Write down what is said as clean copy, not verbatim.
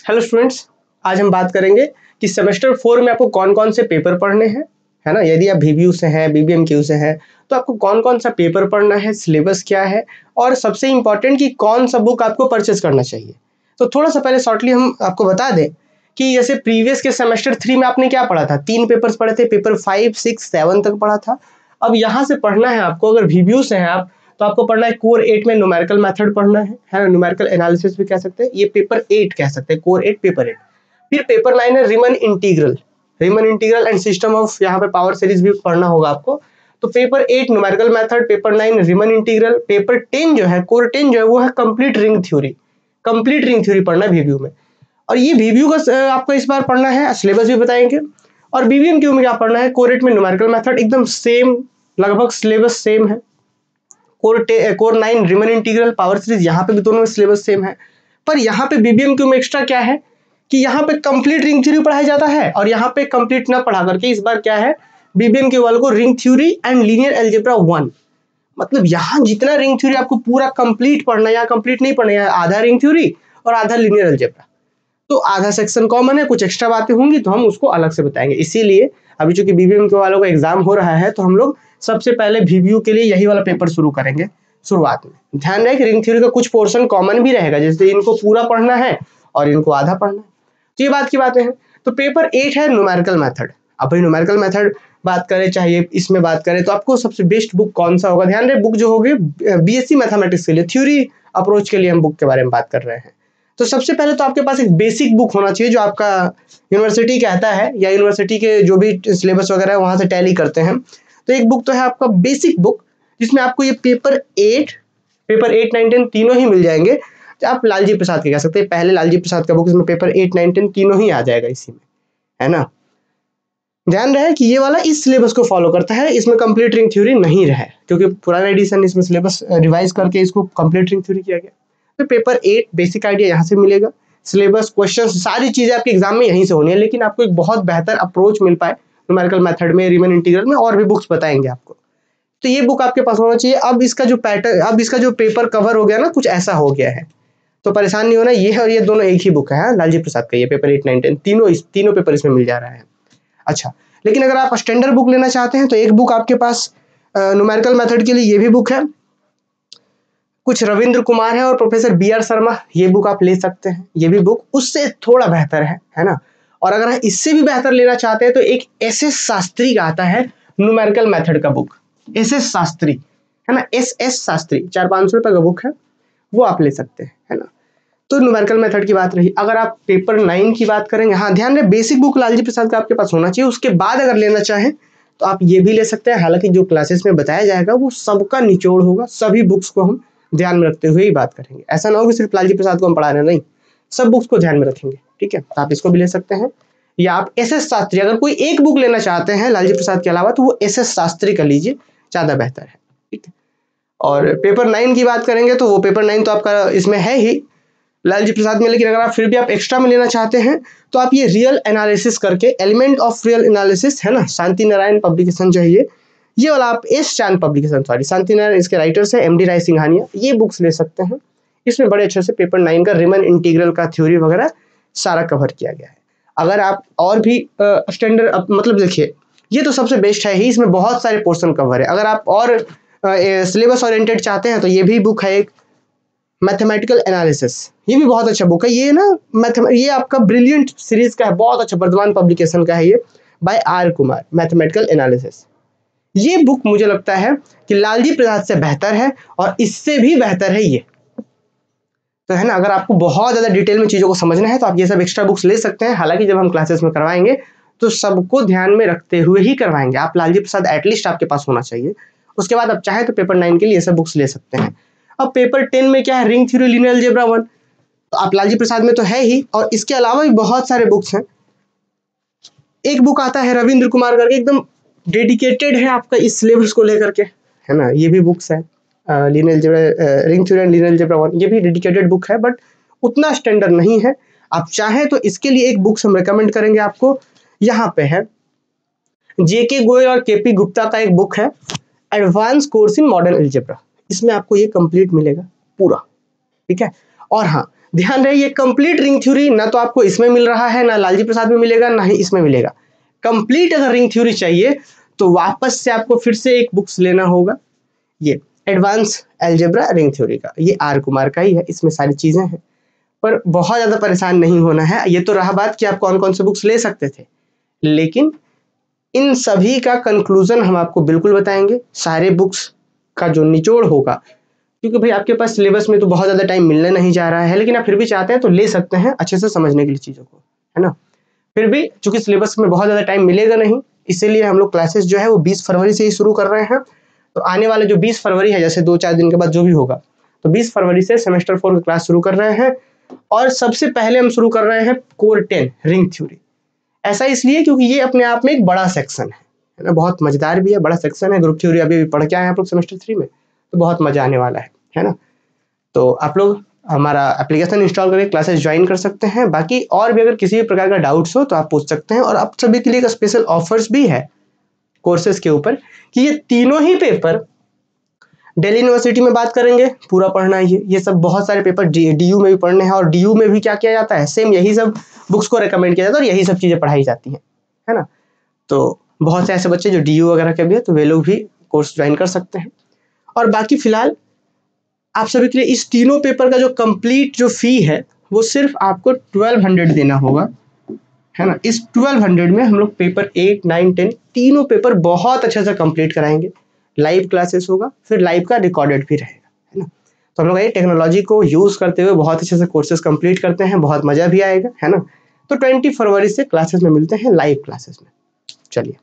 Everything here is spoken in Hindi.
हेलो स्टूडेंट्स, आज हम बात करेंगे कि सेमेस्टर 4 में आपको कौन कौन से पेपर पढ़ने हैं, है ना। यदि आप VBU से हैं, BBMQ से हैं, तो आपको कौन कौन सा पेपर पढ़ना है, सिलेबस क्या है और सबसे इम्पॉर्टेंट कि कौन सा बुक आपको परचेस करना चाहिए। तो थोड़ा सा पहले शॉर्टली हम आपको बता दें कि जैसे प्रीवियस के सेमेस्टर 3 में आपने क्या पढ़ा था, 3 पेपर्स पढ़े थे, पेपर 5, 6, 7 तक पढ़ा था। अब यहाँ से पढ़ना है आपको, अगर VBU से हैं आप तो आपको पढ़ना है कोर 8 में न्यूमेरिकल मेथड पढ़ना है ना, न्यूमेरिकल एनालिसिस भी कह सकते हैं, ये पेपर 8 कह सकते हैं, कोर 8 पेपर 8। फिर पेपर 9 है Riemann integral and system of, यहाँ पे पावर सीरीज भी पढ़ना होगा आपको। तो paper 8 numerical method, paper 9 Riemann integral, paper 10 जो है कोर 10 जो है वो है कंप्लीट रिंग थ्योरी पढ़ना है VBU में। और ये VBU का आपको इस बार पढ़ना है, सिलेबस भी बताएंगे। और BBMQ में क्या पढ़ना है, कोर 8 में न्यूमेरिकल मेथड एकदम सेम, लगभग सिलेबस सेम है। Core 9 Riemann integral, power series, यहाँ पे भी दोनों में सिलेबस सेम है। पर यहाँ पे BBMQ में एक्स्ट्रा क्या है कि यहाँ पे कंप्लीट रिंग थ्योरी पढ़ाया जाता है और यहाँ पे कंप्लीट ना पढ़ा करके इस बार क्या है, BBMQ वालों को ring theory and linear algebra 1, मतलब यहाँ जितना रिंग थ्योरी आपको पूरा कंप्लीट पढ़ना है, यहाँ कंप्लीट नहीं पढ़ना है, आधा रिंग थ्योरी और आधा लीनियर अलजेब्रा। तो आधा सेक्शन कॉमन है, कुछ एक्स्ट्रा बातें होंगी तो हम उसको अलग से बताएंगे। इसीलिए अभी चूंकि BBMQ वालों का एग्जाम हो रहा है तो हम लोग सबसे पहले VBU के लिए यही वाला पेपर शुरू करेंगे शुरुआत में। ध्यान रहे कि रिंग थ्योरी का कुछ पोर्शन कॉमन भी रहेगा, जैसे इनको पूरा पढ़ना है और इनको आधा पढ़ना है। तो ये बात की बातें हैं। तो पेपर 8 है न्यूमेरिकल मेथड। अब भाई न्यूमेरिकल मेथड बात करें, चाहे इसमें बात करें, तो आपको सबसे बेस्ट बुक कौन सा होगा, ध्यान रहे बुक जो होगी BSc मैथमेटिक्स के लिए, थ्योरी अप्रोच के लिए हम बुक के बारे में बात कर रहे हैं। तो सबसे पहले तो आपके पास एक बेसिक बुक होना चाहिए जो आपका यूनिवर्सिटी कहता है या यूनिवर्सिटी के जो भी सिलेबस वगैरह है वहां से टैली करते हैं। तो एक बुक तो है आपका बेसिक बुक, जिसमें आपको ये पेपर 8, 9, 10 तीनों ही मिल जाएंगे। तो आप लालजी प्रसाद के कह सकते हैं, पहले लालजी प्रसाद का बुक, इसमें पेपर 8, 9, 10 तीनों ही आ जाएगा इसी में, है ना। ध्यान रहे कि ये वाला इस सिलेबस को फॉलो करता है, इसमें कंप्लीट रिंग थ्योरी नहीं रहे, क्योंकि पुराना एडिशन इसमें सिलेबस रिवाइज करके इसको कंप्लीट रिंग थ्योरी किया गया। तो पेपर 8 बेसिक आइडिया यहाँ से मिलेगा, सिलेबस, क्वेश्चन, सारी चीजें आपके एग्जाम में यहीं से होनी है, लेकिन आपको एक बहुत बेहतर अप्रोच मिल पाए न्यूमेरिकल मेथड में, रीमन इंटीग्रल में, और भी बुक्स बताएंगे आपको। तो ये बुक आपके पास होना चाहिए। अब इसका जो पैटर्न, अब इसका जो पेपर कवर हो गया ना, कुछ ऐसा हो गया है, तो परेशान नहीं होना, ये और ये दोनों एक ही बुक है, लालजी प्रसाद का ये पेपर 8, 9, 10 तीनों पेपर इसमें मिल जा रहा है। अच्छा, लेकिन अगर आप स्टैंडर्ड बुक लेना चाहते हैं तो एक बुक आपके पास न्यूमेरिकल मेथड के लिए ये भी बुक है, कुछ रविंद्र कुमार है और प्रोफेसर BR शर्मा, ये बुक आप ले सकते हैं। ये भी बुक उससे थोड़ा बेहतर है ना। और अगर इससे भी बेहतर लेना चाहते हैं तो एक SS शास्त्री का आता है न्यूमेरिकल मेथड का बुक, SS शास्त्री, है ना, SS शास्त्री, 400-500 रुपए का बुक है, वो आप ले सकते हैं, है ना। तो न्यूमेरिकल मेथड की बात रही। अगर आप पेपर 9 की बात करेंगे, हाँ ध्यान रहे बेसिक बुक लालजी प्रसाद का आपके पास होना चाहिए। उसके बाद अगर लेना चाहें तो आप ये भी ले सकते हैं, हालांकि जो क्लासेस में बताया जाएगा वो सबका निचोड़ होगा, सभी बुक्स को हम ध्यान में रखते हुए ही बात करेंगे। ऐसा ना हो कि सिर्फ लालजी प्रसाद को हम पढ़ा रहे हैं, नहीं, सब बुक्स को ध्यान में रखेंगे, ठीक है। तो आप इसको भी ले सकते हैं, या आप SS शास्त्री, अगर कोई एक बुक लेना चाहते हैं लालजी प्रसाद के अलावा तो वो SS शास्त्री का लीजिए, ज्यादा बेहतर है, ठीक है। और पेपर 9 की बात करेंगे तो वो पेपर 9 तो आपका इसमें है ही लालजी प्रसाद में, लेकिन अगर आप फिर भी आप एक्स्ट्रा में लेना चाहते हैं तो आप ये रियल एनालिसिस करके, एलिमेंट ऑफ रियल एनालिसिस, है ना, शांति नारायण पब्लिकेशन चाहिए, ये वाला आप एस चांद पब्लिकेशन, सॉरी शांति नारायण इसके राइटर्स है, MD राय सिंघानिया, ये बुक्स ले सकते हैं। इसमें बड़े अच्छे से पेपर 9 का रीमन इंटीग्रल का थ्योरी वगैरह सारा कवर किया गया है। अगर आप और भी स्टैंडर्ड, मतलब देखिए ये तो सबसे बेस्ट है ही, इसमें बहुत सारे पोर्शन कवर है। अगर आप और सिलेबस ओरिएंटेड चाहते हैं तो ये भी बुक है एक, मैथमेटिकल एनालिसिस, ये भी बहुत अच्छा बुक है। ये ना ये आपका ब्रिलियंट सीरीज का है, बहुत अच्छा, वर्धमान पब्लिकेशन का है ये, by R Kumar, mathematical analysis. ये बुक मुझे लगता है कि लालजी प्रसाद से बेहतर है और इससे भी बेहतर है ये, तो है ना। अगर आपको बहुत ज्यादा डिटेल में चीजों को समझना है तो आप ये सब एक्स्ट्रा बुक्स ले सकते हैं। हालांकि जब हम क्लासेस में करवाएंगे तो सबको ध्यान में रखते हुए ही करवाएंगे। आप लालजी प्रसाद एटलीस्ट आपके पास होना चाहिए। उसके बाद आप चाहे तो पेपर 9 के लिए ये सब बुक्स ले सकते हैं। अब पेपर 10 में क्या है, रिंग थ्योरी, लीनियर अलजेब्रा 1, तो आप लालजी प्रसाद में तो है ही, और इसके अलावा भी बहुत सारे बुक्स हैं। एक बुक आता है रविंद्र कुमार करके, एकदम डेडिकेटेड है आपका इस सिलेबस को लेकर के, है ना, ये भी बुक्स है, linear algebra, ring theory and linear algebra 1, ये भी डेडिकेटेड बुक है, बट उतना स्टैंडर्ड नहीं है। आप चाहें तो इसके लिए एक बुक्स हम रिकमेंड करेंगे आपको, यहाँ पे है JK गोयल और KP गुप्ता का एक बुक है, advance course in modern algebra, इसमें आपको ये कंप्लीट मिलेगा पूरा, ठीक है। और हाँ, ध्यान रहे ये कंप्लीट रिंग थ्योरी ना तो आपको इसमें मिल रहा है, ना लालजी प्रसाद में मिलेगा, ना ही इसमें मिलेगा। कंप्लीट अगर रिंग थ्योरी चाहिए तो वापस से आपको फिर से एक बुक्स लेना होगा, ये एडवांस अलजेब्रा रिंग थ्योरी का, ये आर कुमार का ही है, इसमें सारी चीजें हैं। पर बहुत ज्यादा परेशान नहीं होना है। ये तो रहा बात कि आप कौन कौन से बुक्स ले सकते थे, लेकिन इन सभी का कंक्लूजन हम आपको बिल्कुल बताएंगे, सारे बुक्स का जो निचोड़ होगा, क्योंकि भाई आपके पास सिलेबस में तो बहुत ज़्यादा टाइम मिलने नहीं जा रहा है, लेकिन आप फिर भी चाहते हैं तो ले सकते हैं अच्छे से समझने के लिए चीज़ों को, है ना। फिर भी चूंकि सिलेबस में बहुत ज़्यादा टाइम मिलेगा नहीं, इसीलिए हम लोग क्लासेस जो है वो 20 फरवरी से ही शुरू कर रहे हैं। तो आने वाले जो 20 फरवरी है, जैसे 2-4 दिन के बाद जो भी होगा, तो 20 फरवरी से सेमेस्टर 4 की क्लास शुरू कर रहे हैं। और सबसे पहले हम शुरू कर रहे हैं कोर 10 रिंग थ्योरी। ऐसा इसलिए क्योंकि ये अपने आप में एक बड़ा सेक्शन है ना, बहुत मजेदार भी है, बड़ा सेक्शन है। ग्रुप थ्योरी अभी पढ़ के आए हैं आप लोग सेमेस्टर 3 में, तो बहुत मजा आने वाला है ना। तो आप लोग हमारा एप्लीकेशन इंस्टॉल करके क्लासेस ज्वाइन कर सकते हैं। बाकी और भी अगर किसी भी प्रकार का डाउट्स हो तो आप पूछ सकते हैं। और आप सभी के लिए एक स्पेशल ऑफर्स भी है कोर्सेज के ऊपर कि ये तीनों ही पेपर दिल्ली यूनिवर्सिटी में बात करेंगे, पूरा पढ़ना है। ये सब बहुत सारे पेपर डीयू में भी पढ़ने हैं, और डीयू में भी क्या किया जाता है, सेम यही सब बुक्स को रिकमेंड किया जाता है और यही सब चीज़ें पढ़ाई जाती हैं, है ना। तो बहुत से ऐसे बच्चे जो डीयू वगैरह के भी है, तो वे लोग भी कोर्स ज्वाइन कर सकते हैं। और बाकी फिलहाल आप सभी के लिए इस तीनों पेपर का जो कंप्लीट जो फी है वो सिर्फ आपको 1200 देना होगा, है ना। इस 1200 में हम लोग पेपर 8, 9, 10 तीनों पेपर बहुत अच्छे से कंप्लीट कराएंगे। लाइव क्लासेस होगा, फिर लाइव का रिकॉर्डेड भी रहेगा, है ना। तो हम लोग ये टेक्नोलॉजी को यूज करते हुए बहुत अच्छे से कोर्सेज कंप्लीट करते हैं, बहुत मजा भी आएगा, है ना। तो 20 फरवरी से क्लासेस में मिलते हैं, लाइव क्लासेस में। चलिए।